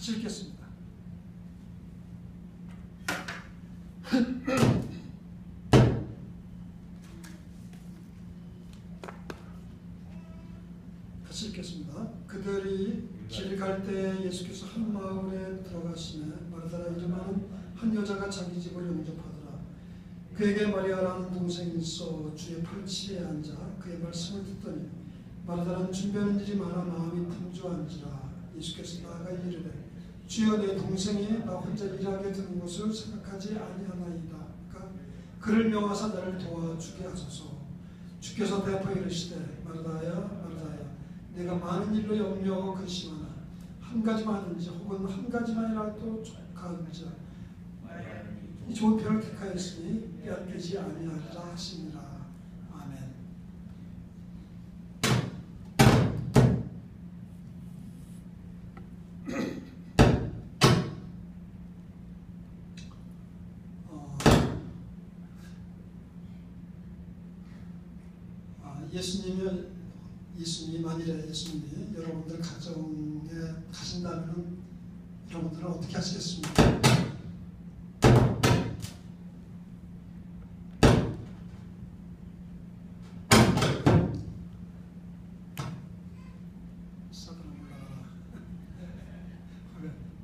같이 읽겠습니다. 같이 읽겠습니다. 그들이 길을 갈 때 예수께서 한 마을에 들어가시매 마르다라 이름하는 한 여자가 자기 집을 영접하더라. 그에게 마리아라는 동생이 있어 주의 팔치에 앉아 그의 말씀을 듣더니 마르다라는 준비하는 일이 많아 마음이 분주한지라. 예수께서 나아가 이르되 주여 내 동생이 나 혼자 일하게 드는 것을 생각하지 아니하나이다. 그를 명하사 나를 도와주게 하소서. 주께서 대답하여 이르시되 마르다야 마르다야 내가 많은 일로 염려하고 근심하나 한 가지만 하는지 혹은 한 가지만이라도 족하은지 이 좋은 편을 택하였으니 빼앗기지 아니하리라 하시니라. 아멘. 예수님이 만일에 예수님이 여러분들 가정에 가신다면 여러분들은 어떻게 하시겠습니까?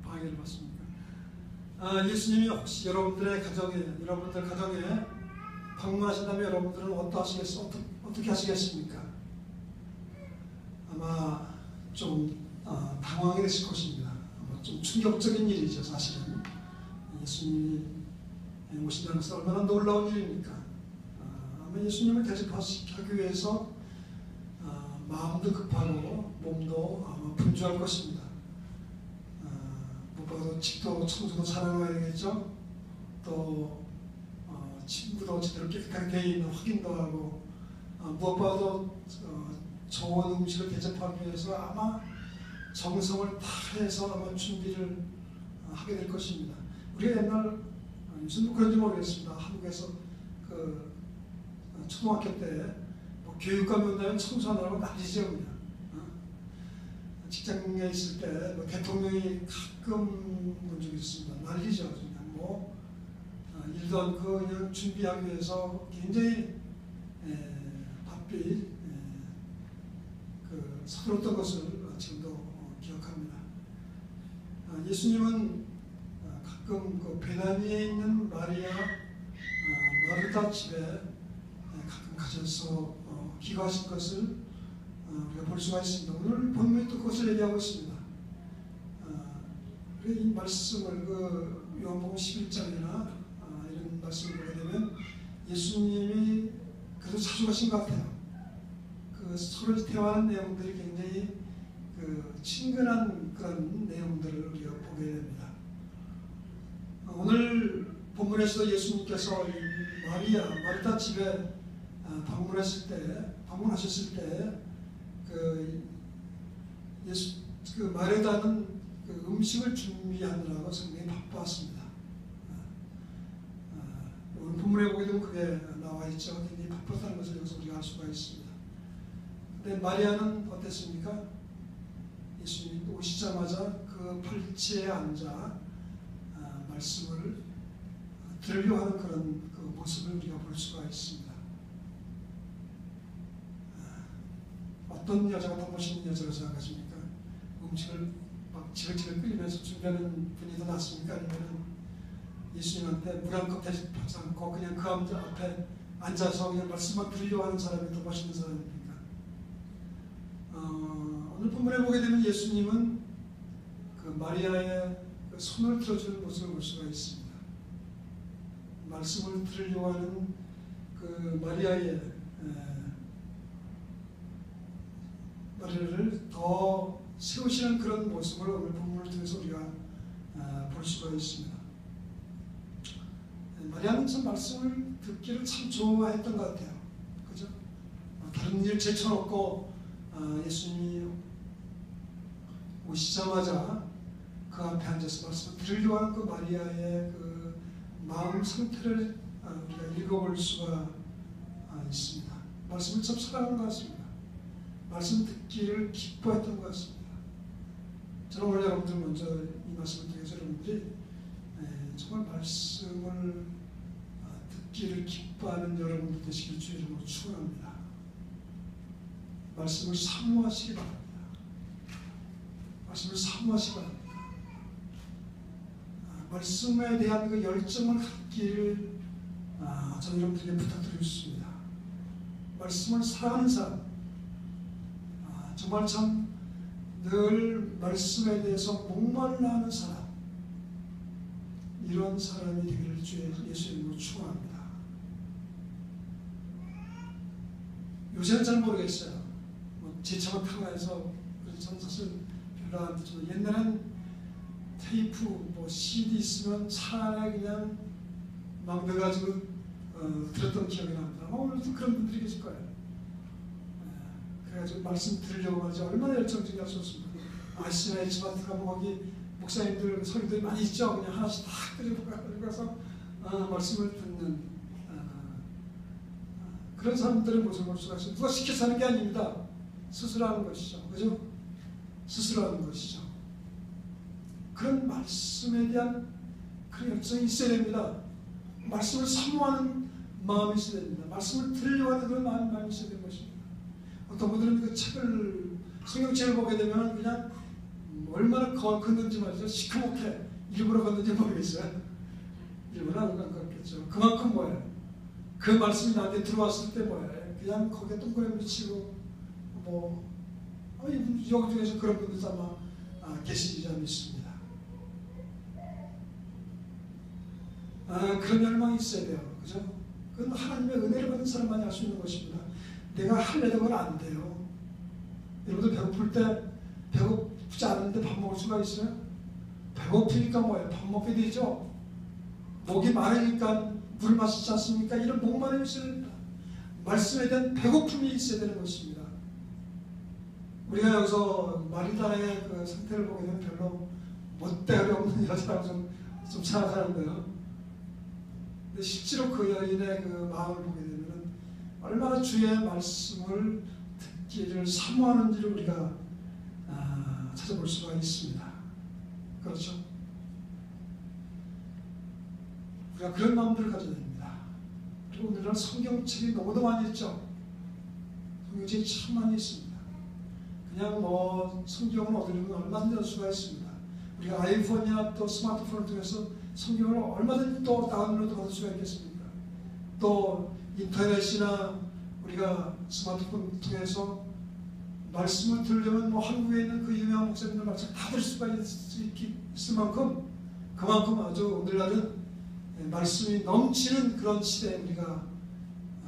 방해를 받습니까? 예수님이 혹시 여러분들 가정에 방문하신다면 여러분들은 어떻게 하시겠습니까? 아마 좀 당황하게 되실 것입니다. 좀 충격적인 일이죠, 사실은. 예수님이 오신다는 것은 얼마나 놀라운 일입니까? 아마 예수님을 대접하기 위해서 마음도 급하고 몸도 아마 분주할 것입니다. 무엇보다도 집도 청소도 잘해놔야겠죠. 또 침구도 제대로 깨끗하게 되어 있는 확인도 하고 무엇보다도 좋은 음식을 대접하기 위해서 아마 정성을 다해서 아마 준비를 하게 될 것입니다. 우리가 옛날 요즘도 그런지 모르겠습니다. 한국에서 그 초등학교 때 뭐 교육감이 온다면 청소하느라고 난리죠 그냥. 직장에 있을 때 뭐 대통령이 가끔 본 적이 있습니다. 난리죠 그냥 뭐 일도 않고 그냥 준비하기 위해서 굉장히 바삐 서툴었던 것을 지금도 기억합니다. 예수님은 가끔 그 베다니에 있는 마르다 집에 가끔 가셔서 기거하신 것을 우리가 볼 수가 있습니다. 오늘 본문이 또 그것을 얘기하고 있습니다. 이 말씀을 요한복음 11장이나 이런 말씀을 보게 되면 예수님이 그래도 자주 가신 것 같아요. 서로 대화하는 내용들이 굉장히 친근한 그런 내용들을 우리가 보게 됩니다. 오늘 본문에서 예수님께서 마르다 집에 방문하셨을 때 마르다는 음식을 준비하느라고 상당히 바빴습니다. 오늘 본문에 보게 되면 그게 나와 있죠. 굉장히 바빴다는 것을 여기서 우리가 알 수가 있습니다. 근데 마리아는 어땠습니까? 예수님이 오시자마자 그 팔치에 앉아 말씀을 들으려 하는 그런 그 모습을 우리가 볼 수가 있습니다. 어떤 여자가 더 멋있는 여자로 생각하십니까? 음식을 막 지글지글 끓이면서 준비하는 분이 더 낫습니까? 아니면 예수님한테 물 한 컵 대접하지 않고 그냥 그 앞에 앉아서 그냥 말씀만 들으려 하는 사람이 더 멋있는 사람입니까? 오늘 본문에 보게 되면 예수님은 그 마리아의 그 손을 들어주는 모습을 볼 수가 있습니다. 말씀을 들으려고 하는 그 마리아를 더 세우시는 그런 모습을 오늘 본문을 통해서 우리가 볼 수가 있습니다. 마리아는 참 말씀을 듣기를 참 좋아했던 것 같아요. 그죠? 다른 일 제쳐놓고 예수님이 오시자마자 그 앞에 앉아서 말씀을 들으려고 하는 그 마리아의 그 마음 상태를 우리가 읽어볼 수가 있습니다. 말씀을 참 사랑하는 것 같습니다. 말씀 듣기를 기뻐했던 것 같습니다. 저는 오늘 여러분들 먼저 이 말씀을 통해서 여러분들이 정말 말씀을 듣기를 기뻐하는 여러분들 되시길 주의 이름으로 축원합니다. 말씀을 사모하시기 바랍니다. 말씀을 사모하시기 바랍니다. 말씀에 대한 그 열정을 갖기를 저는 여러분들에게 부탁드리고 싶습니다. 말씀을 사랑하는 사람, 정말 참 늘 말씀에 대해서 목말라 하는 사람, 이런 사람이 되기를 주의 예수 이름으로 축원합니다. 요새는 잘 모르겠어요. 제 차만 타고 해서 저는 사실 별로 안 듣죠. 옛날엔 테이프, CD 있으면 차 안에 그냥 막 넣어가지고 들었던 기억이 납니다. 오늘도 그런 분들이 계실 거예요. 그래가지고 말씀 들으려고 하지 얼마나 열정적이야 좋습니다. 아시나 있지만 들어가면 거기 목사님들, 설교들이 많이 있죠. 그냥 하나씩 다 들어가서 말씀을 듣는 그런 사람들의 모습을 볼 수가 있어요. 누가 시켜서 하는 게 아닙니다. 스스로 하는 것이죠. 그죠? 스스로 하는 것이죠. 그런 말씀에 대한 그런 열정이 있어야 됩니다. 말씀을 사모하는 마음이 있어야 됩니다. 말씀을 들으려고 하는 그런 마음이 있어야 되는 것입니다. 어떤 분들은 그 책을, 성경책을 보게 되면 그냥 얼마나 걷는지 말이죠. 시커멓게 일부러 걷는지 모르겠어요. 일부러 안 걷겠죠. 그만큼 뭐예요? 그 말씀이 나한테 들어왔을 때 뭐예요? 그냥 거기에 동그라미 치고 여기중에서 그런 분들 아마 계시지 않습니다. 그런 열망이 있어야 돼요. 그죠? 그건 하나님의 은혜를 받은 사람만이 할 수 있는 것입니다. 내가 하려던 건 안 돼요. 여러분들 배고플 때 배고프지 않은데 밥 먹을 수가 있어요? 배고프니까 뭐예요? 밥 먹게 되죠. 목이 마르니까 물 마시지 않습니까? 이런 목마름이 있어야 됩니다. 말씀에 대한 배고픔이 있어야 되는 것입니다. 우리가 여기서 마리다의 그 상태를 보게 되면 별로 멋대가리 없는 여자라고 좀 생각하는데요. 근데 실제로 그 여인의 그 마음을 보게 되면 얼마나 주의 말씀을 듣기를 사모하는지를 우리가 찾아볼 수가 있습니다. 그렇죠? 우리가 그런 마음들을 가져야 됩니다. 그리고 오늘날 성경책이 너무도 많이 있죠. 성경책이 참 많이 있습니다. 그냥 성경을 얻으려면 얼마든지 얻을 수가 있습니다. 우리가 아이폰이나 또 스마트폰을 통해서 성경을 얼마든지 또 다운로드 받을 수가 있겠습니까? 또 인터넷이나 우리가 스마트폰 통해서 말씀을 들으려면 한국에 있는 그 유명한 목사님들 말씀 다 들을 수가 있을 만큼 그만큼 아주 오늘날은 말씀이 넘치는 그런 시대에 우리가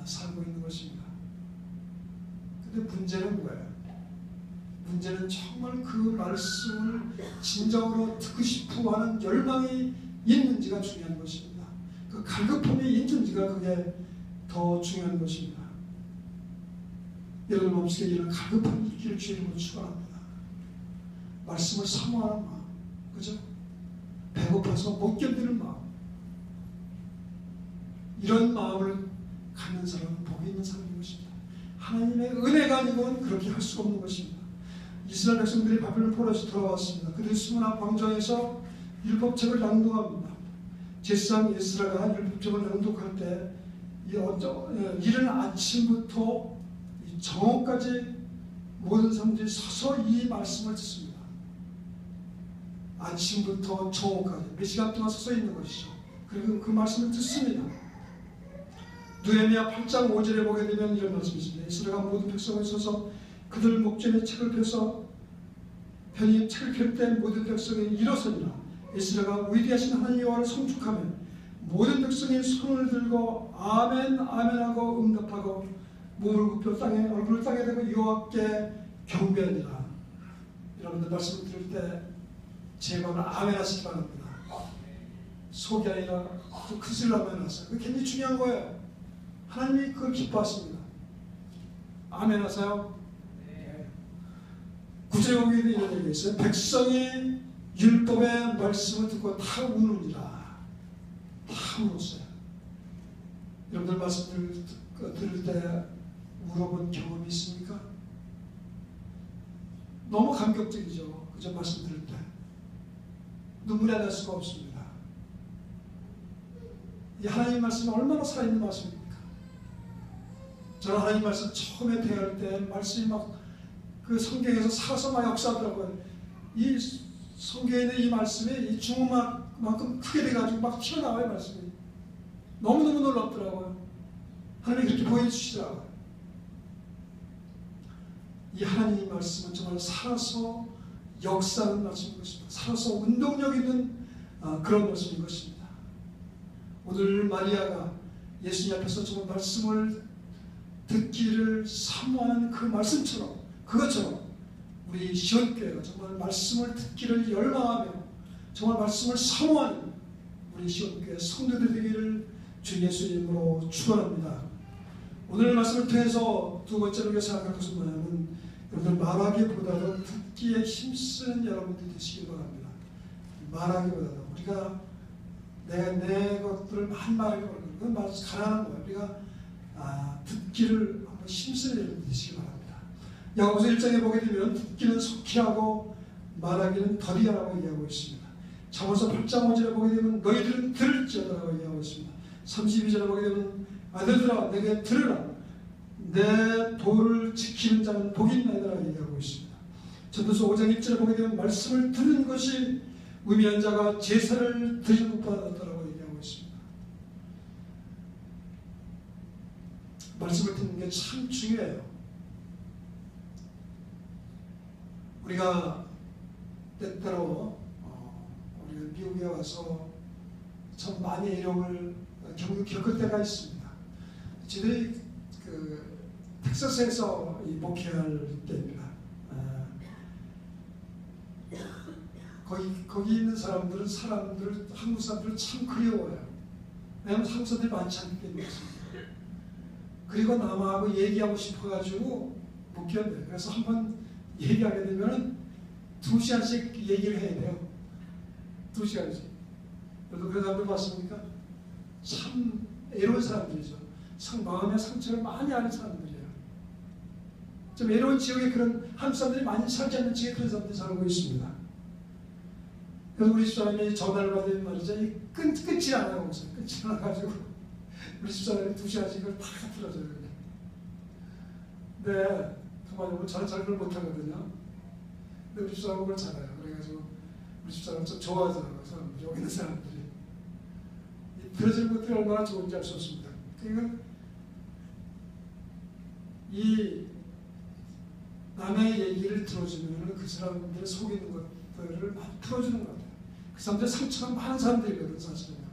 살고 있는 것입니다. 근데 문제는 뭐예요? 문제는 정말 그 말씀을 진정으로 듣고 싶어 하는 열망이 있는지가 중요한 것입니다. 그 갈급함이 있는지가 그게 더 중요한 것입니다. 여러분 마음속에 이런 갈급함이 있기를 주의 이름으로 축원합니다. 말씀을 사모하는 마음, 그죠? 배고파서 못 견디는 마음, 이런 마음을 갖는 사람은 복이 있는 사람인 것입니다. 하나님의 은혜가 아니고는 그렇게 할 수가 없는 것입니다. 이스라엘 백성들이 바벨론 포로에서 돌아왔습니다. 그들이 수문 앞 광장에서 율법책을 낭독합니다. 제사장 에스라가 율법책을 낭독할 때 이른 아침부터 정오까지 모든 사람들이 서서 이 말씀을 듣습니다. 아침부터 정오까지 몇 시간 동안 서서 있는 것이죠. 그리고 그 말씀을 듣습니다. 느헤미야 8장 5절에 보게 되면 이런 말씀이 있습니다. 에스라가 모든 백성을 서서 그들 목전에 책을 펴서 편히 책을 펼 때 모든 백성이 일어서니라. 에스라가 위대하신 하나님 여호와를 송축하며 모든 백성이 손을 들고 아멘 아멘하고 응답하고 몸을 굽혀 땅에 얼굴을 땅에 대고 여호와께 경배하니라. 여러분들 말씀을 들을 때 제 마음을 아멘 하시기 바랍니다. 속이 아니라 그 뜻을 아멘 하세요. 그게 굉장히 중요한 거예요. 하나님이 그걸 기뻐하십니다. 아멘 하세요. 구제복에 이런 얘기가 있어요. 백성이 율법의 말씀을 듣고 다 우느니라. 다 울었어요. 여러분들 말씀 들을 때 울어본 경험이 있습니까? 너무 감격적이죠. 그저 말씀 들을 때 눈물이 안 날 수가 없습니다. 이 하나님 말씀이 얼마나 살아있는 말씀입니까? 저는 하나님 말씀 처음에 대할 때 말씀이 막 그 성경에서 살아서 막 역사하더라고요. 이 성경에 있는 이 말씀이 이 주먹만큼 크게 돼가지고 막 튀어나와요. 말씀이 너무너무 놀랍더라고요. 하나님이 그렇게 보여주시더라고요. 이 하나님의 말씀은 정말 살아서 역사하는 말씀인 것입니다. 살아서 운동력 있는 그런 말씀인 것입니다. 오늘 마리아가 예수님 앞에서 정말 말씀을 듣기를 사모하는 그 말씀처럼, 그것처럼 우리 시온교회가 정말 말씀을 듣기를 열망하며 정말 말씀을 사모하는 우리 시온교회 성도들 되기를 주 예수의 이름으로 축원합니다. 오늘 말씀을 통해서 두 번째로 생각할 것은 뭐냐면, 여러분들 말하기보다도 듣기에 힘쓰는 여러분들이 되시길 바랍니다. 말하기보다도 우리가 내 것들을 많이 말하기보다는 그건 가난한 거예요. 우리가 듣기를 한번 힘쓰는 여러분들이 되시길 바랍니다. 야고보서 1장에 보게 되면 듣기는 속히하고 말하기는 더디하라고 얘기하고 있습니다. 잠언서 8장 5절에 보게 되면 너희들은 들을지어다라고 얘기하고 있습니다. 32절에 보게 되면 아들들아 내게 들으라, 내 도를 지키는 자는 복이 있나이다라고 얘기하고 있습니다. 전도서 5장 1절에 보게 되면 말씀을 듣는 것이 의미한 자가 제사를 드리는 것보다 낫다라고 얘기하고 있습니다. 말씀을 듣는 게 참 중요해요. 우리가 때때로 우리가 미국에 와서 참 많이 어려움을 겪을 때가 있습니다. 저희들이 텍사스에서 목회할 때입니다. 거기 있는 사람들은 한국 사람들을 참 그리워요. 왜냐하면 한국 사람들이 많지 않기 때문이었습니다. 그리고 남하고 얘기하고 싶어가지고 못 견뎌요. 그래서 한번 얘기하게 되면 2시간씩 얘기를 해야 돼요. 2시간씩. 여러분 그런 사람들 봤습니까? 참 애로운 사람들이죠. 마음의 상처를 많이 아는 사람들이에요. 좀 애로운 지역에 그런 한국 사람들이 많이 살지 않는 지역에 그런 사람들이 살고 있습니다. 그래서 우리 집사람이 전화를 받으면 말이죠. 끊지 않아요. 끊지 않아가지고 우리 집사람이 2시간씩을 다 틀어줘요. 네, 정말 저는 잘 그걸 못하거든요. 근데 우리 집사람은 그걸 잘해요. 그래가지고 우리 집사람은 좀 좋아하더라고요. 사람들이, 여기 있는 사람들이. 들어주는 것들이 얼마나 좋은지 알 수 없습니다. 그러니까 이 남의 얘기를 들어주면 그 사람들의 속에 있는 것들을 막 풀어주는 것 같아요. 그 사람들 상처가 많은 사람들이거든 사실은요.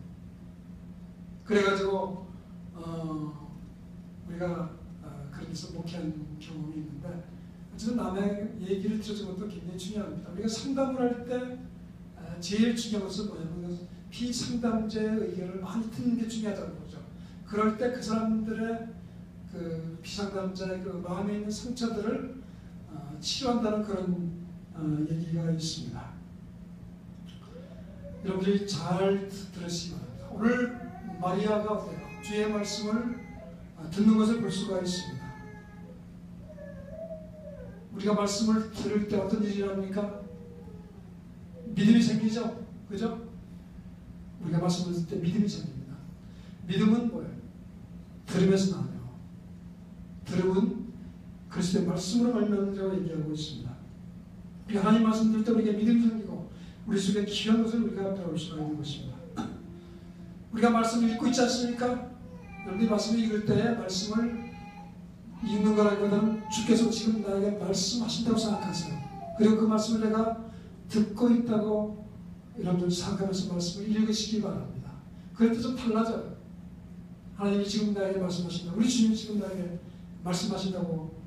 그래가지고 우리가 그렇게 해서 목회한 경험이 있는데, 어쨌든 남의 얘기를 들어주는 것도 굉장히 중요합니다. 우리가 상담을 할 때 제일 중요한 것은 뭐냐면 피상담자의 의견을 많이 듣는 게 중요하다는 거죠. 그럴 때 그 사람들의 그 피상담자의 그 마음에 있는 상처들을 치료한다는 그런 얘기가 있습니다. 여러분들이 잘 들으시기 바랍니다. 오늘 마리아가 어때요? 주의 말씀을 듣는 것을 볼 수가 있습니다. 우리가 말씀을 들을 때 어떤 일이 일어납니까? 믿음이 생기죠? 그죠? 우리가 말씀을 듣을 때 믿음이 생깁니다. 믿음은 뭐예요? 들으면서 나와요. 들음은 그리스도의 말씀으로 말미암는다고 얘기하고 있습니다. 우리가 하나님 말씀 들을 때 우리에게 믿음이 생기고 우리 속에 귀한 것을 우리가 배울 수가 있는 것입니다. 우리가 말씀을 읽고 있지 않습니까? 여러분이 말씀을 읽을 때 말씀을 읽는 거라기보다는 주께서 지금 나에게 말씀하신다고 생각하세요. 그리고 그 말씀을 내가 듣고 있다고 여러분들 생각하면서 말씀을 읽으시기 바랍니다. 그럴 때 좀 달라져요. 하나님이 지금 나에게 말씀하신다, 우리 주님이 지금 나에게 말씀하신다고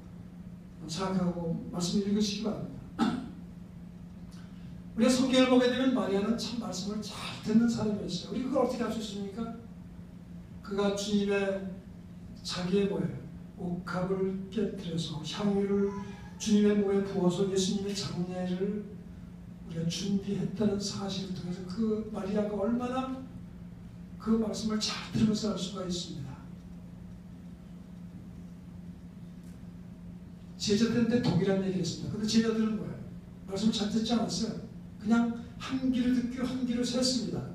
생각하고 말씀을 읽으시기 바랍니다. 우리가 성경을 보게 되면 마리아는 참 말씀을 잘 듣는 사람이었어요. 우리 그걸 어떻게 할 수 있습니까? 그가 주님의 자기의 뭐예요? 옥합을 깨뜨려서 향유를 주님의 몸에 부어서 예수님의 장례를 우리가 준비했다는 사실을 통해서 그 마리아가 얼마나 그 말씀을 잘 들으면서 알 수가 있습니다. 제자들한테 독이라는 얘기를 했습니다. 근데 제자들은 뭐예요? 말씀을 잘 듣지 않았어요. 그냥 한 귀를 듣고 한 귀를 샜습니다.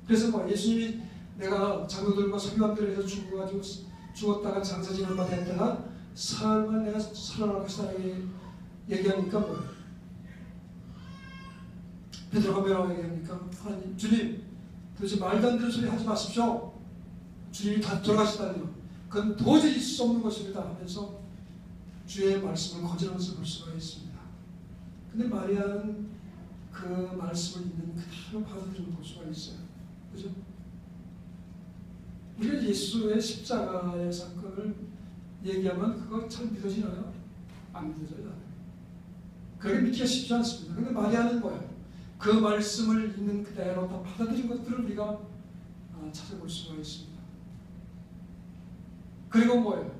그래서 뭐 예수님이 내가 장로들과 서기관들에서 죽었다가 장사 지난 바 됐다가 삶을 내가 살아날 것이다 얘기하니까 뭐예요? 베드로가 뭐라고 얘기합니까? 하나님, 주님, 도대체 말도 안 되는 소리 하지 마십시오. 주님이 다 돌아가시다니요. 그건 도저히 있을 수 없는 것입니다 하면서 주의 말씀을 거절하는 것을 볼 수가 있습니다. 근데 마리아는 그 말씀을 있는 그대로 받아들이는 볼 수가 있어요. 그죠? 우리가 예수의 십자가의 사건을 얘기하면 그거 잘 믿어지나요? 안 믿어져요. 그렇게 믿기가 쉽지 않습니다. 근데 마리아는 뭐예요? 그 말씀을 있는 그대로 다 받아들인 것들을 우리가 찾아볼 수가 있습니다. 그리고 뭐예요?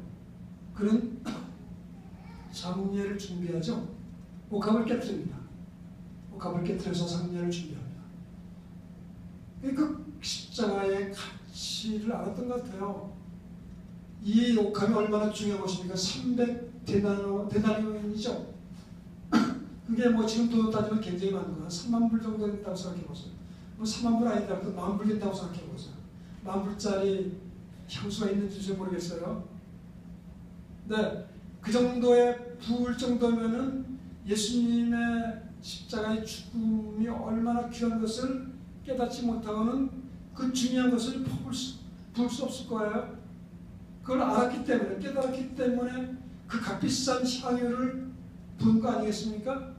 그는 상례를 준비하죠. 옥합을 깨뜨립니다. 옥합을 깨뜨려서 상례를 준비합니다. 그 십자가의 가치를 알았던 것 같아요. 이 옥합이 얼마나 중요한 것입니까? 300데나리온이죠. 그게 뭐 지금 돈 따지면 굉장히 많은 거야. 3만 불 정도 된다고 생각해보세요. 뭐 3만 불 아니더라도 10,000불 된다고 생각해보세요. 10,000불짜리 향수가 있는지 잘 모르겠어요. 네, 그 정도의 부을 정도면은 예수님의 십자가의 죽음이 얼마나 귀한 것을 깨닫지 못하고는 그 중요한 것을 부을 수 없을 거예요. 그걸 알았기 때문에, 깨달았기 때문에 그 값비싼 향유를 부은 거 아니겠습니까?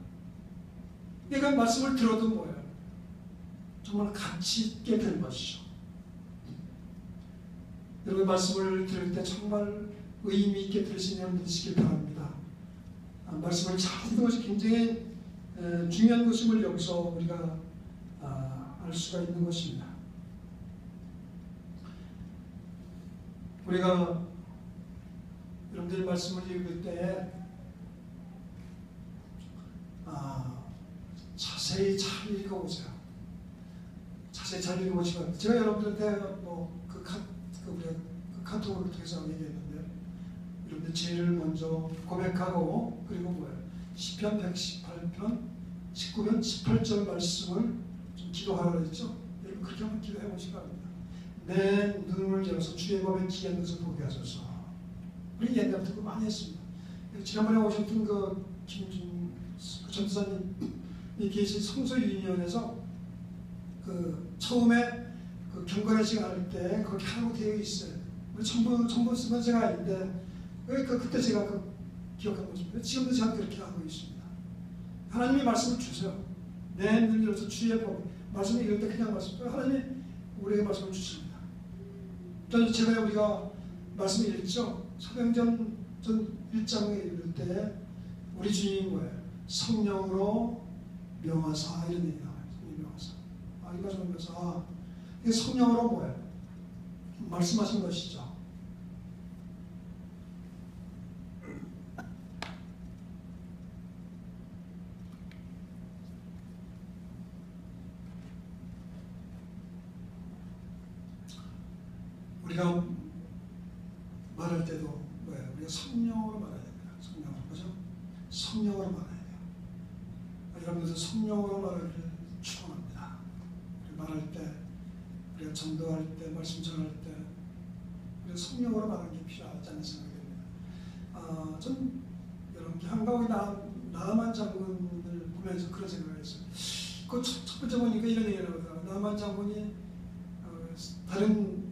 내가 말씀을 들어도 뭐예요? 정말 가치 있게 된 것이죠. 여러분 말씀을 들을 때 정말 의미 있게 들으시면 믿으시길 바랍니다. 말씀을 잘 듣는 것이 굉장히 중요한 것임을 여기서 우리가 알 수가 있는 것입니다. 우리가 여러분들이 말씀을 읽을 때 자세히 잘 읽어보세요. 자세히 잘 읽어보시면 제가 여러분들한테 그 카톡을 통해서 얘기했는데 여러분들 죄를 먼저 고백하고 그리고 뭐예요? 시편 118편 19편 18절 말씀을 좀 기도하라고 했죠. 여러분 그렇게 한번 기도해 보시기 바랍니다. 내 눈을 열어서 주의 법에 기이한 것을 보게 하소서. 우리 옛날부터 그거 많이 했습니다. 지난번에 오셨던 그 김준 전도사님이 계신 성서유인원에서 그 처음에 그 경건의 시간 할 때 그렇게 하라고 되어 있어요. 전부 쓰면 제가 아닌데 그때 제가 기억한 것입니다. 지금도 제가 그렇게 하고 있습니다. 하나님이 말씀을 주세요. 내 눈을 열어서 주의 법 말씀을 읽을 때 그냥 말씀 하나님이 우리에게 말씀을 주십니다. 제가 우리가 말씀을 읽죠. 사도행전 1장에 읽을 때 우리 주님이 뭐예요? 성령으로 명하사 이런 얘기 나와요. 명하사. 이 말씀하면서 이게 성령으로 뭐예요? 말씀하신 것이죠. 우리가 말할 때도 뭐예요? 우리가 성령으로 말해야 됩니다. 성령으로, 그죠? 성령으로 말해야 돼요. 여러분들 성령으로 말하기를 축원합니다. 말할 때, 우리가 전도할 때, 말씀 전할 때, 우리가 성령으로 말하는 게 필요하지 않는 생각이 듭니다. 전 여러분 한가위 나만 장군을 보면서 그런 생각을 했어요. 그 첫 번째 보니까 이런 얘기를 하더라고요. 나만 장군이 다른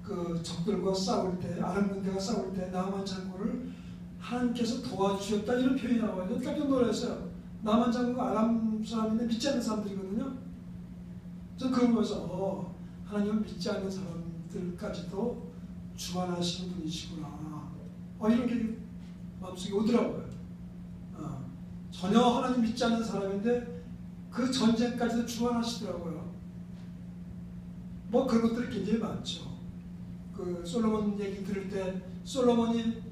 그 적들과 싸울 때, 아람 군대가 싸울 때 나만 장군을 하나님께서 도와주셨다 이런 표현이 나와요. 깜짝 놀랐어요. 나만 장군은 아람 사람인데 믿지 않는 사람들이거든요. 저는 그걸 보면서 하나님은 믿지 않는 사람들까지도 주관하시는 분이시구나. 이런 게 마음속에 오더라고요. 전혀 하나님 믿지 않는 사람인데 그 전쟁까지도 주관하시더라고요. 뭐 그런 것들이 굉장히 많죠. 그 솔로몬 얘기 들을 때 솔로몬이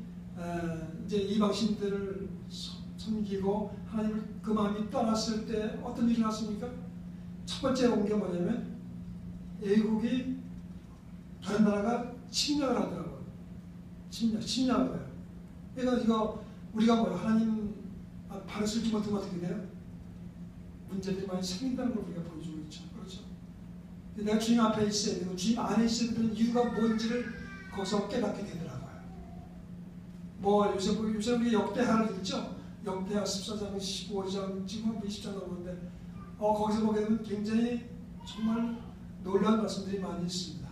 이제 이방신들을 섬기고 하나님을 그 마음이 떠났을 때 어떤 일이 났습니까? 첫 번째 온 게 뭐냐면 애국이 다른 나라가 침략을 하더라고요. 침략을 해요. 그러니까 이거 우리가 뭐예요? 하나님 바로 쓸지 못하면 어떻게 돼요? 문제들이 많이 생긴다는 걸 우리가 보여주고 있죠. 그렇죠? 내가 주님 앞에 있어야 되고 주님 안에 있어야 되는 이유가 뭔지를 거기서 깨닫게 되더라고요. 뭐 요새 우리 역대하를 읽죠? 역대하 14장, 15장, 지금 20장 넘었는데 거기서 보게 되면 굉장히 정말 놀라운 말씀들이 많이 있습니다.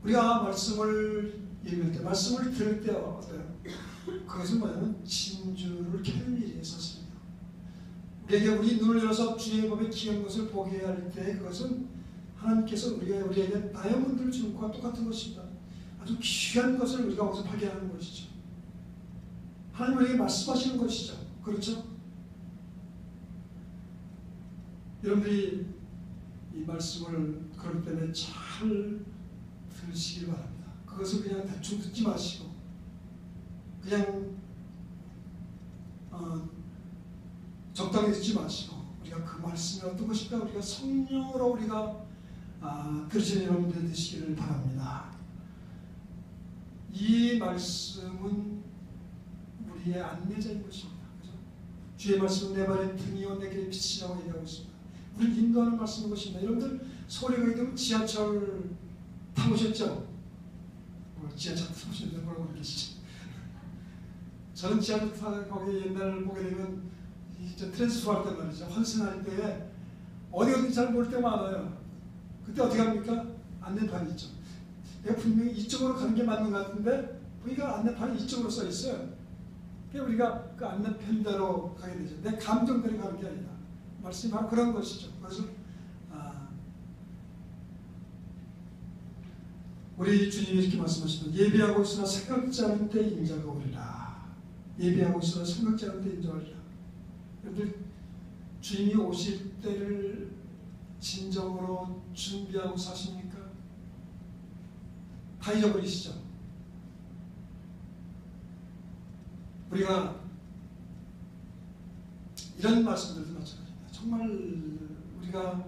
우리가 말씀을 읽을 때, 말씀을 들을 때 어때요? 그것은 뭐냐면 진주를 캐는 일이 있었습니다. 우리에게 우리 눈을 열어서 주의 법에 귀한 것을 보게 할 때 그것은 하나님께서 우리에게 다이아몬드를 주는 것과 똑같은 것입니다. 아주 귀한 것을 우리가 거기서 발견하는 것이죠. 하나님 우리에게 말씀하시는 것이죠. 그렇죠? 여러분들이 이 말씀을 그럴 때는 잘 들으시길 바랍니다. 그것을 그냥 대충 듣지 마시고 그냥 적당히 듣지 마시고 우리가 그 말씀이 어떤 것일까 우리가 성령으로 우리가 들으시는 여러분들 되시기를 바랍니다. 이 말씀은 우리의 안내자인 것입니다. 그죠? 주의 말씀은 내 발의 등이요 내 길의 빛이라고 얘기하고 있습니다. 우리를 인도하는 말씀인 것입니다. 여러분들 서울에 가게 되면 지하철 타보셨죠? 지하철 타보셨는데 뭐라고 그러시죠? 저는 지하철 타고 거기 옛날 보게 되면 트랜스포 할 때 말이죠. 환승할 때 어디 어딘지 잘 모를 때가 많아요. 그때 어떻게 합니까? 안내판이 있죠. 내가 분명히 이쪽으로 가는 게 맞는 것 같은데 보니까 안내판이 이쪽으로 써 있어요. 그러니까 우리가 그 안내편대로 가게 되죠. 내 감정대로 가는 게 아니라 말씀이 바로 그런 것이죠. 그래서 우리 주님이 이렇게 말씀하시는 예비하고 있으나 생각지 않은 때 인자가 오리라. 예비하고 있으나 생각지 않은 때 인자가 오리라. 여러분들 주님이 오실 때를 진정으로 준비하고 사십니까? 다 잊어버리시죠? 우리가 이런 말씀들도 마찬가지입니다. 정말 우리가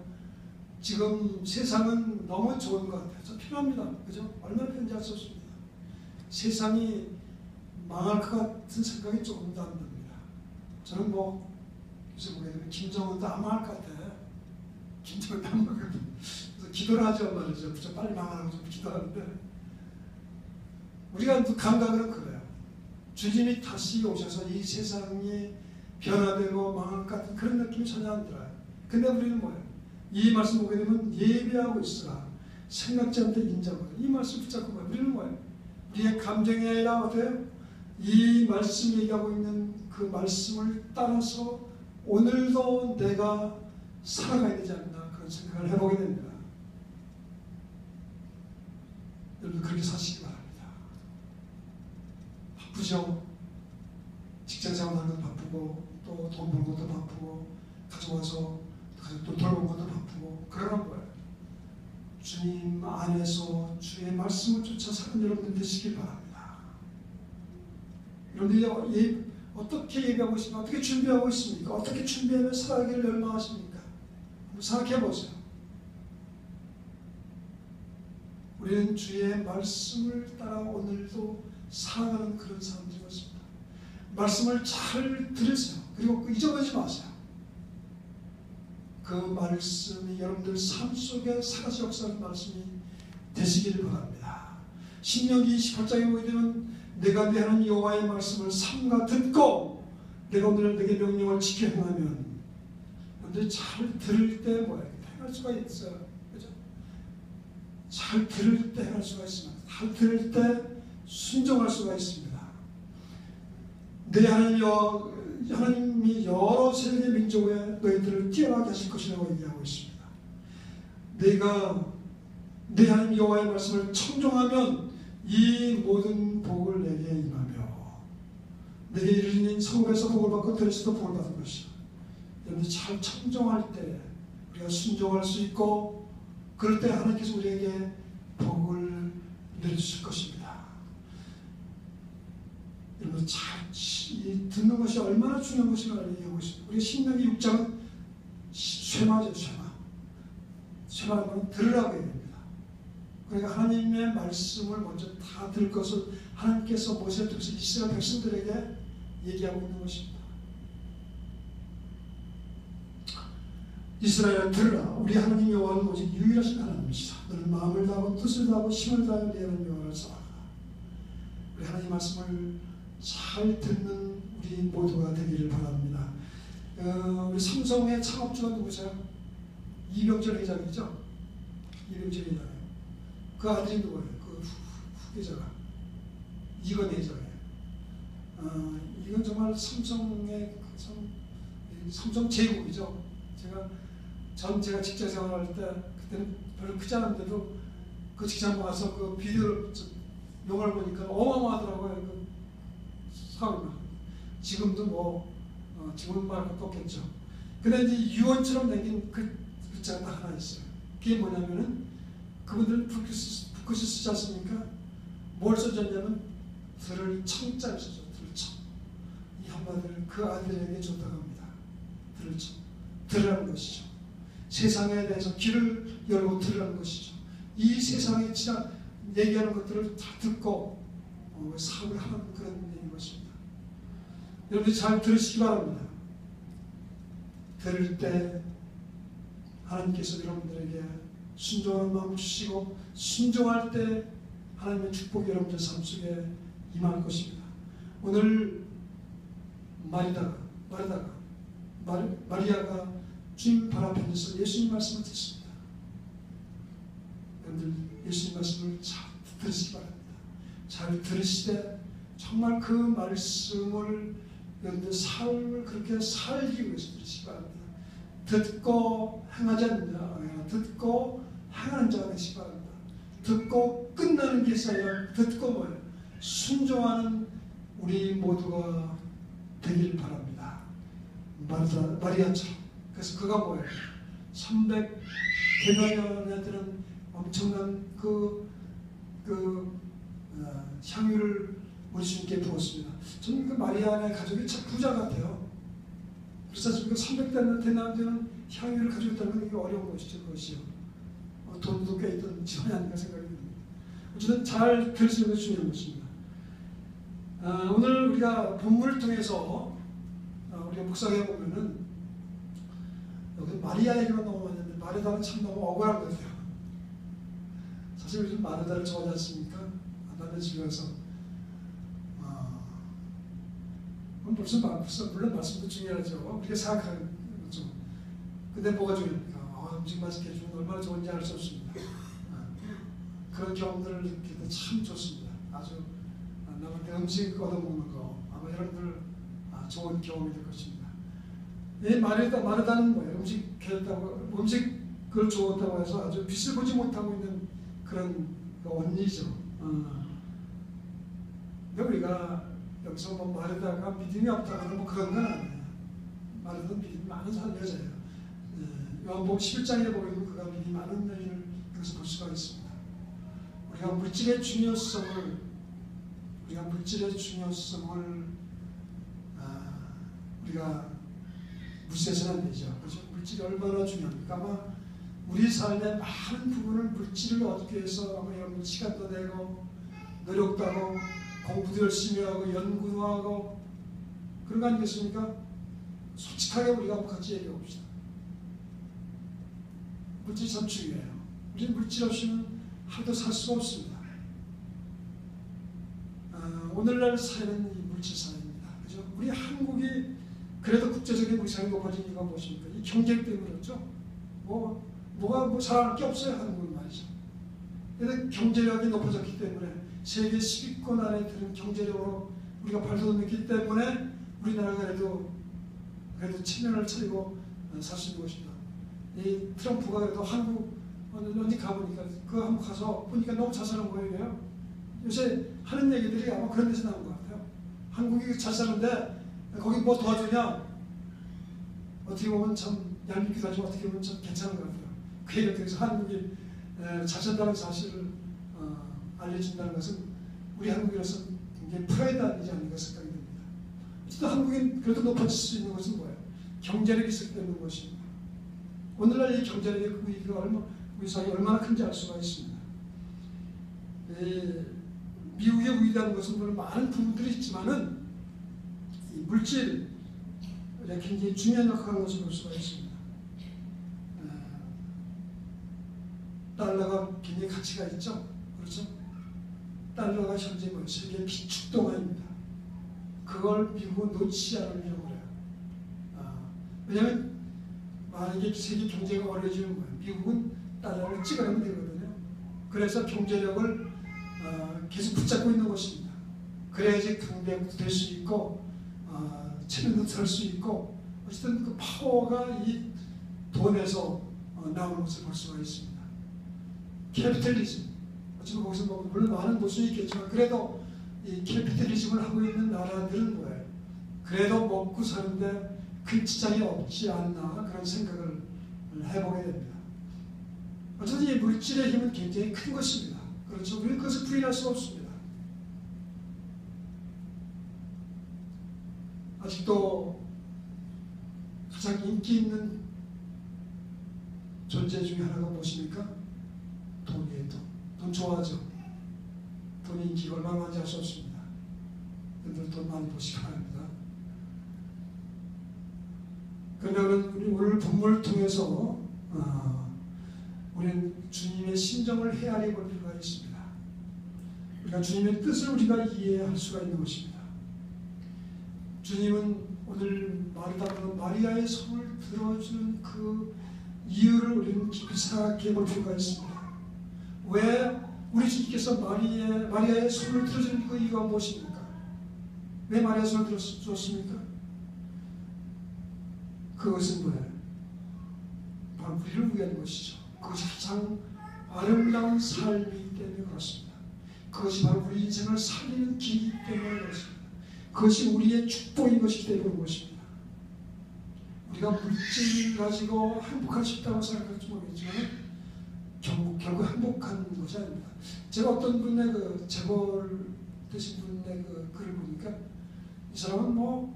지금 세상은 너무 좋은 것 같아요. 저 필요합니다. 그죠? 얼마나 편지할 수 없습니다. 세상이 망할 것 같은 생각이 조금도 안 듭니다. 저는 뭐 요새 보게 되면 김정은도 안 망할 것 같아요. 김정은도 안 망할 것 같아요. 그래서 기도를 하죠 말이죠. 저 빨리 망하라고 좀 기도하는데 우리가 감각은 그래요. 주님이 다시 오셔서 이 세상이 변화되고 망할 것 같은 그런 느낌이 전혀 안 들어요. 근데 우리는 뭐예요? 이 말씀 보게 되면 예비하고 있으라. 생각지 않은 때 인자고. 이 말씀 붙잡고 봐요. 우리는 뭐예요? 우리의 감정이 아니라 어때요? 이 말씀 얘기하고 있는 그 말씀을 따라서 오늘도 내가 살아가야 되지 않나 그런 생각을 해보게 됩니다. 여러분 그렇게 사시기 바랍니다. 바쁘죠? 직장생활 하는 것도 바쁘고 또 돈 벌는 것도 바쁘고 가져와서 또 돌보는 것도 바쁘고 그러는 거예요. 주님 안에서 주의 말씀을 쫓아 사는 여러분들 되시길 바랍니다. 여러분들이 어떻게 예비하고 있습니까? 어떻게 준비하고 있습니까? 어떻게 준비하면 살아가기를 열망하십니까? 한번 생각해 보세요. 우리는 주의 말씀을 따라 오늘도 살아가는 그런 사람들이 있습니다. 말씀을 잘 들으세요. 그리고 잊어버리지 마세요. 그 말씀이 여러분들 삶 속에 살아서 역사하는 말씀이 되시기를 바랍니다. 신명기 28장에 보게 되면 내가 내 하나님 여호와의 말씀을 삼가 듣고 내가 오늘 내게 명령을 지켜 행하면 여러분들 잘 들을 때 뭐예요? 행할 수가 있어요. 그죠? 잘 들을 때 행할 수가 있습니다. 잘 들을 때 순종할 수가 있습니다. 내 하나님이 여러 세계 민족에 너희들을 뛰어나게 하실 것이라고 얘기하고 있습니다. 내가 내 하나님 여호와의 말씀을 청종하면 이 모든 복을 내게 임하며 내게 이르는 성읍에서 복을 받고 들에서도 복을 받은 것이야. 여러분이 잘 청종할 때 우리가 순종할 수 있고 그럴 때 하나님께서 우리에게 복을 내려주실 것입니다. 여러분 잘 듣는 것이 얼마나 중요한 것인가 얘기하고 있습니다. 우리가 신명기 6장은 쇠마죠. 쇠마는 건 들으라고 얘기합니다. 그러니까 하나님의 말씀을 먼저 다 들을 것을 하나님께서 모세를 통해서 이스라엘 백성들에게 얘기하고 있는 것입니다. 이스라엘 들으라. 우리 하나님 여호와는 오직 유일하신 하나님이시다. 너는 마음을 다하고 뜻을 다하고 힘을 다하여 네 하나님 여호와를 사랑하라. 우리 하나님 말씀을 잘 듣는 우리 모두가 되기를 바랍니다. 우리 삼성의 창업주가 누구세요? 이병철 회장이죠. 이병철 회장. 그 아들이 누구예요? 그 후계자가 이건 회장이에요. 이건 정말 삼성의 삼성 제국이죠. 제가 직장 생활할 때 그때는 별로 크지 않은데도 그 직장 가서 그 비디오를 영화를 보니까 어마어마하더라고요. 그 사업이. 지금도 지금은 말할 것도 없겠죠. 근데 이제 유언처럼 생긴 그 글자가 딱 하나 있어요. 그게 뭐냐면은 그분들은 붓글씨 쓰지 않습니까? 뭘 써줬냐면 들을 청자를 써줘. 들을 청. 이 한마디를 그 아들에게 줬다고 합니다. 들을 청. 들으라는 것이죠. 세상에 대해서 귀를 열고 들으라는 것이죠. 이 세상에 진짜 얘기하는 것들을 다 듣고 사업을 하는 그런 얘기인 것입니다. 여러분들 잘 들으시기 바랍니다. 들을 때 하나님께서 여러분들에게 순종하는 마음을 주시고 순종할 때 하나님의 축복이 여러분들 삶 속에 임할 것입니다. 오늘 마리아가 주님 발 앞에 서서 예수님 말씀을 듣습니다. 여러분들 예수님 말씀을 잘 들으시기 바랍니다. 잘 들으시되 정말 그 말씀을 여러분들 삶을 그렇게 살기 위해서 들으시기 바랍니다. 듣고 행하지 않느냐, 듣고 행하는 자가 되시기 바랍니다. 듣고 끝나는 게 아니라 듣고 뭐예요? 순종하는 우리 모두가 되길 바랍니다. 마리아처럼. 그래서 그가 뭐예요? 300여 년에 되는 엄청난 향유를 우리 주님께 부었습니다. 저는 그 마리아의 가족이 참 부자 같아요. 그래서 지금 300대 되는 향유를 가지고 있다는 게 어려운 것이죠. 그것이요. 돈도 꽤 있던 집안이 아닌가 생각이 듭니다. 어쨌든 잘 들으시는 것이 중요한 것입니다. 오늘 우리가 본문을 통해서 우리가 묵상해 보면은 여기 마리아 얘기만 너무 많이 했는데 마르다는 참 너무 억울한 것 같아요. 사실 요즘 마르다를 좋아하지 않습니까? 남의 집에 가서 물론 말씀도 중요하죠. 그렇게 생각하는 거죠. 근데 뭐가 중요합니까? 음식 맛있게 해주면 얼마나 좋은지 알 수 없습니다. 그런 경험들을 느낄 때 참 좋습니다. 아주 남한테 음식 얻어먹는 거 아마 여러분들 좋은 경험이 될 것입니다. 이 마르다는 뭐예요? 음식을 주었다고 해서 아주 빛을 보지 못하고 있는 그런 언니죠. 근데 우리가 여기서 마르다가 믿음이 없다거나 그런 건 아니에요. 마르다는 믿음이 많은 여자예요. 요한복음 11장에 보면 그가 믿음이 많은 여인을 여기서 볼 수가 있습니다. 우리가 물질의 중요성을 우리가 무시해서는 안 되죠. 그렇죠? 물질이 얼마나 중요합니까? 아마 우리 삶의 많은 부분을 물질을 얻기 위해서 아마 여러분 시간도 내고 노력도 하고 공부도 열심히 하고 연구도 하고 그런 거 아니겠습니까? 솔직하게 우리가 같이 얘기해 봅시다. 물질 참 중요해요. 우리 물질 없이는 하루도 살 수가 없습니다. 오늘날 사회는 이 물질 사회입니다. 그죠? 우리 한국이 그래도 국제적인 위상이 높아진 이유가 무엇입니까? 이 경제 때문이었죠. 뭐가 잘할 게 없어요. 한국은 말이죠. 그런데 경제력이 높아졌기 때문에 세계 10위권 안에 드는 경제력으로 우리가 발돋움했기 때문에 우리나라가 그래도 체면을 차리고 살 수 있는 것입니다. 이 트럼프가 그래도 한국 어디 가보니까 그 한국 가서 보니까 너무 잘 사는 거예요. 요새 하는 얘기들이 아마 그런 데서 나온 것 같아요. 한국이 잘 사는데 거기 뭐 도와주냐? 어떻게 보면 참 얄밉기도 하지만 어떻게 보면 참 괜찮은 것 같아요. 그 얘기를 통해서 한국이 잘 산다는 사실을 알려준다는 것은 우리 한국이로서 굉장히 프라이드이지 않는가 생각이 듭니다. 어쨌든 한국이 그래도 높아질 수 있는 것은 뭐예요? 경제력이 있을 때 있는 것입니다. 오늘날 이 경제력의 우리 사회가 얼마나 큰지 알 수가 있습니다. 미국의 위대한 것은 물론 많은 부분들이 있지만은 이 물질에 굉장히 중요한 역할을 하는 것을 볼 수가 있습니다. 달러가 굉장히 가치가 있죠. 그렇죠? 달러가 현재 세계 비축동화입니다. 그걸 미국은 놓지 않으려고 그래요. 왜냐하면 만약에 세계 경제가 어려워지는 거예요. 미국은 달러를 찍어내면 되거든요. 그래서 경제력을 계속 붙잡고 있는 것입니다. 그래야지 강대국도 될 수 있고 체면도 설 수 있고 어쨌든 그 파워가 이 돈에서 나오는 것을 볼 수가 있습니다. 캐피탈리즘. 어쨌든 거기서 물론 많은 모순이 있겠지만 그래도 이 캐피탈리즘을 하고 있는 나라들은 뭐예요? 그래도 먹고 사는데 큰 지장이 없지 않나 그런 생각을 해보게 됩니다. 어쨌든 이 물질의 힘은 굉장히 큰 것입니다. 그렇죠? 우리는 그것을 부인할 수 없습니다. 아직도 가장 인기 있는 존재 중에 하나가 무엇입니까? 돈이에요. 돈 좋아하죠? 돈이 인기가 얼마나 많은지 알 수 없습니다. 여러분들 돈 많이 보시기 바랍니다. 그러면 오늘 본문을 통해서 우리는 주님의 심정을 헤아려 볼 필요가 있습니다. 우리가 주님의 뜻을 우리가 이해할 수가 있는 것입니다. 주님은 오늘 마르다는 마리아의 손을 들어주는 그 이유를 우리는 깊이 생각해 볼 필요가 있습니다. 왜 우리 주님께서 마리아의 손을 들어주는 그 이유가 무엇입니까? 왜 마리아의 손을 들어줬습니까? 그것은 뭐예요? 바로 우리를 위한 것이죠. 그것이 가장 아름다운 삶이기 때문에 그렇습니다. 그것이 바로 우리 인생을 살리는 길이기 때문에 그렇습니다. 그것이 우리의 축복인 것이기 때문에 그런 것입니다. 우리가 물질을 가지고 행복할 수 있다고 생각할지 모르겠지만 결국 행복한 것이 아닙니다. 제가 어떤 분의 그 재벌 되신 분의 그 글을 보니까 이 사람은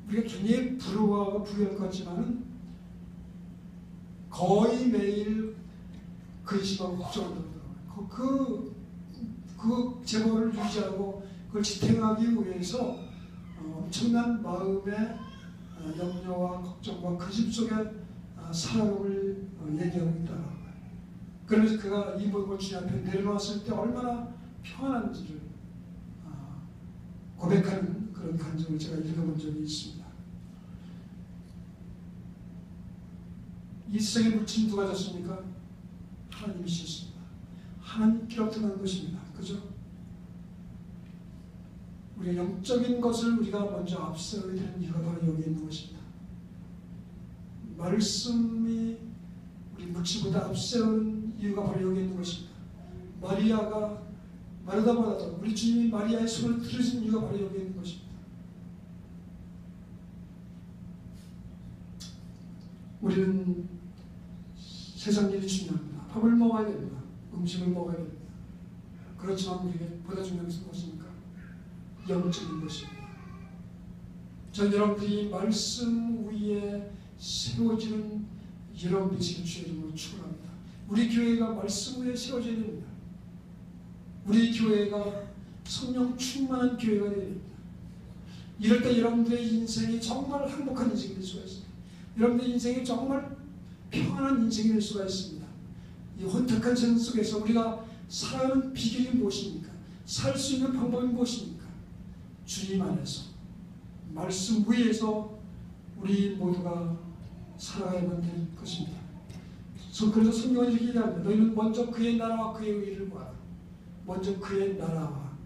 우리가 굉장히 부러워하고 부유할 것 같지만은 거의 매일 근심하고 걱정을 하더라고요. 그 재벌을 유지하고 그걸 지탱하기 위해서 엄청난 마음의 염려와 걱정과 근심 속에 살아감을 얘기하고 있다는 거예요. 그러면서 그가 이 모든 걸 주님 앞에 내려놨을 때 얼마나 평안한지를 고백하는 그런 간증을 제가 읽어본 적이 있습니다. 이 세상의 물질 누가 줬습니까? 하나님이셨습니다. 하나님께로부터 난 것입니다. 그죠? 우리가 영적인 것을 우리가 먼저 앞세워야 되는 이유가 바로 여기 있는 것입니다. 말씀이 우리 물질보다 앞세우는 이유가 바로 여기 있는 것입니다. 마리아가 마르다보다도 우리 주님이 마리아의 손을 들으신 이유가 바로 여기 있는 것입니다. 우리는 세상 일이 중요합니다. 밥을 먹어야 됩니다. 음식을 먹어야 됩니다. 그렇지만 우리에게 보다 중요한 것은 무엇입니까? 영적인 것입니다. 전 여러분들이 말씀 위에 세워지는 여러분들이 주의 이름으로 축원합니다. 우리 교회가 말씀 위에 세워져야 됩니다. 우리 교회가 성령 충만한 교회가 되어야 됩니다. 이럴 때 여러분들의 인생이 정말 행복한 인생이 될 수가 있습니다. 여러분들의 인생이 정말 평안한 인생이 될 수가 있습니다. 이 혼탁한 세상 속에서 우리가 살아가는 비결이 무엇입니까? 살 수 있는 방법이 무엇입니까? 주님 안에서 말씀 위에서 우리 모두가 살아가야만 될 것입니다. 그래서 성경은 이렇게 얘기합니다. 너희는 먼저 그의 나라와 그의 의를 구하라. 먼저 그의 나라와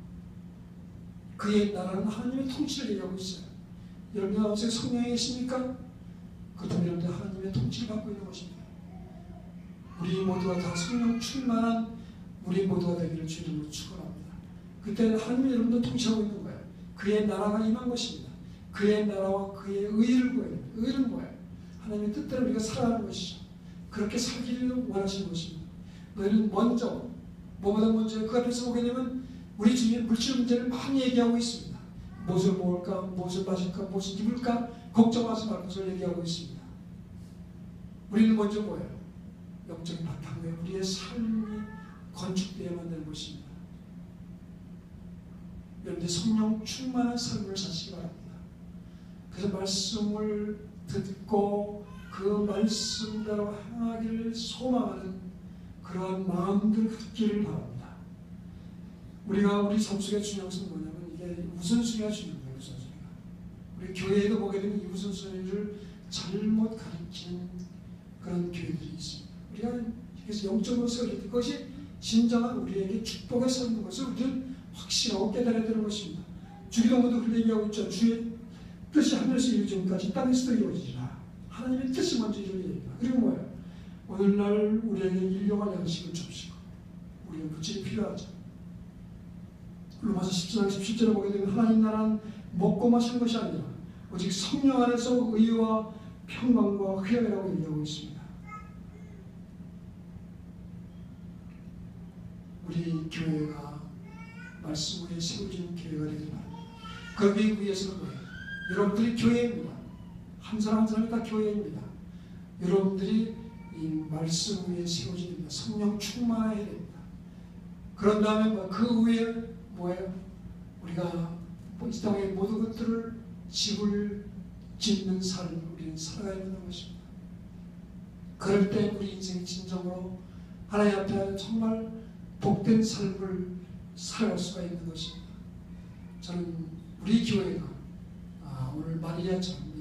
그의 나라는 하나님의 통치를 얘기하고 있어요. 여러분 가운데 성령이 계십니까? 그렇다면 여러분들 하나님의 통치를 받고 있는 것입니다. 우리 모두가 다 성령 충만한 우리 모두가 되기를 주님으로 축원합니다. 그때 하나님이 여러분들 통치하고 있는 거예요. 그의 나라가 임한 것입니다. 그의 나라와 그의 의를 구해야 됩니다. 의는 뭐예요? 하나님의 뜻대로 우리가 살아가는 것이죠. 그렇게 살기를 원하시는 것입니다. 너희는 먼저 뭐보다 먼저 그 앞에서 보게 되면 우리 주님의 물질 문제를 많이 얘기하고 있습니다. 무엇을 먹을까, 무엇을 마실까, 무엇을 입을까 걱정하지 말고 것을 얘기하고 있습니다. 우리는 먼저 뭐예요? 영적인 바탕 위에 우리의 삶이 건축되어야만 되는 것입니다. 여러분들 성령 충만한 삶을 사시기 바랍니다. 그래서 말씀을 듣고 그 말씀대로 행하기를 소망하는 그러한 마음들 갖기를 바랍니다. 우리가 우리 삶 속의 중요한 것은 뭐냐면 이게 우선순위가 중요한 거예요. 우선순위가. 우리 교회에도 보게 되면 이 우선순위를 잘못 가르치는 그런 교회들이 있습니다. 우리가 그래서 영적으로 세워질 때 그것이 진정한 우리에게 축복의 삶인 것을 우리는 확신하고 깨달아야 되는 것입니다. 주기도문도 그렇게 얘기하고 있죠. 주의 뜻이 하늘에서 이루어지기까지 땅에서도 이루어지리라. 하나님의 뜻이 먼저 이루어집니다. 그리고 뭐예요? 오늘날 우리에게 일용할 양식을 줍시고 우리의 물질이 필요하죠. 로마서 14장 17절에 보게 되면 하나님 나라는 먹고 마시는 것이 아니라 오직 성령 안에서 의와 평강과 회개라고 얘기하고 있습니다. 우리 교회가 말씀 위에 세워진 교회가 되길 바랍니다. 거기 위해서는 뭐예요? 여러분들이 교회입니다. 한 사람 한 사람이 다 교회입니다. 여러분들이 이 말씀 위에 세워집니다. 성령 충만해야 됩니다. 그런 다음에 그 위에 뭐예요? 우리가 이 땅의 모든 것들을 집을 짓는 삶을 우리는 살아가야 되는 것입니다. 그럴 때 우리 인생이 진정으로 하나님 앞에 정말 복된 삶을 살아갈 수가 있는 것입니다. 저는 우리 교회가 오늘 마리아처럼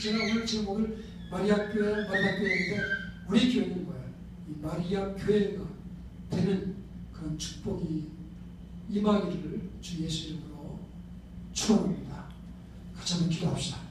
제가 오늘 제목을 마리아 교회인데 우리 교회는 뭐예요? 이 마리아 교회가 되는 그런 축복이 임하기를 주 예수 이름으로 축원합니다. 같이 한번 기도합시다.